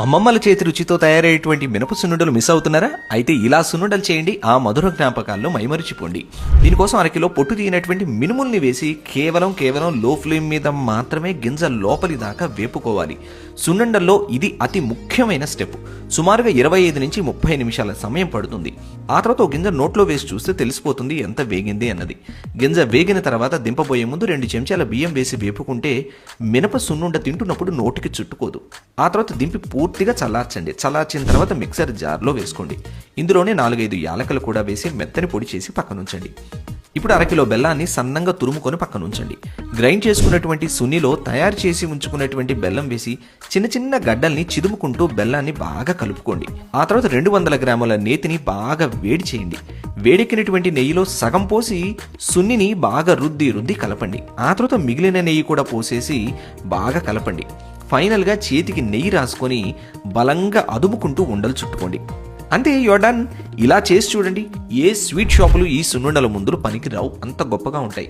అమ్మమ్మల చేతి రుచితో తయారయ్యేటువంటి మినప సున్నుండలు మిస్ అవుతున్నారా? అయితే ఇలా సున్నుండలు చేయండి, ఆ మధుర జ్ఞాపకాల్లో మైమరిచిపోండి. దీనికోసం అరకిలో పొట్టు తీయనటువంటి మినుముల్ని వేసి కేవలం లో ఫ్లేమ్ మీద మాత్రమే గింజ లోపలి దాకా వేపుకోవాలి. సున్నుండల్లో ఇది అతి ముఖ్యమైన స్టెప్. సుమారుగా 25 నుంచి 30 నిమిషాల సమయం పడుతుంది. ఆ తర్వాత ఒక గింజ నోట్లో వేసి చూస్తే తెలిసిపోతుంది ఎంత వేగింది అన్నది. గింజ వేగిన తర్వాత దింపబోయే ముందు 2 చెంచాల బియ్యం వేసి వేపుకుంటే మినప సున్నుండ తింటున్నప్పుడు నోటికి చుట్టుకోదు. ఆ తర్వాత దింపి పూర్తిగా చల్లార్చండి. చల్లార్చిన తర్వాత మిక్సర్ జార్లో వేసుకోండి. ఇందులోనే 4-5 యాలకులు కూడా వేసి మెత్తని పొడి చేసి పక్కనుంచండి. ఇప్పుడు అరకిలో బెల్లాన్ని సన్నంగా తురుముకొని పక్కనుంచండి. గ్రైండ్ చేసుకున్నటువంటి సున్నిలో తయారు చేసి ఉంచుకున్నటువంటి బెల్లం వేసి చిన్న గడ్డల్ని చిదుముకుంటూ బెల్లాన్ని బాగా కలుపుకోండి. ఆ తర్వాత 200 గ్రాముల నేతిని బాగా వేడి చేయండి. వేడెక్కినటువంటి నెయ్యిలో సగం పోసి సున్నిని బాగా రుద్ది కలపండి. ఆ తర్వాత మిగిలిన నెయ్యి కూడా పోసేసి బాగా కలపండి. ఫైనల్గా చేతికి నెయ్యి రాసుకొని బలంగా అదుముకుంటూ ఉండలు చుట్టుకోండి. అంతే, యూర్ డన్. ఇలా చేసి చూడండి. ఏ స్వీట్ షాపులు ఈ సున్నుండల ముందు పనికి రావు, అంత గొప్పగా ఉంటాయి.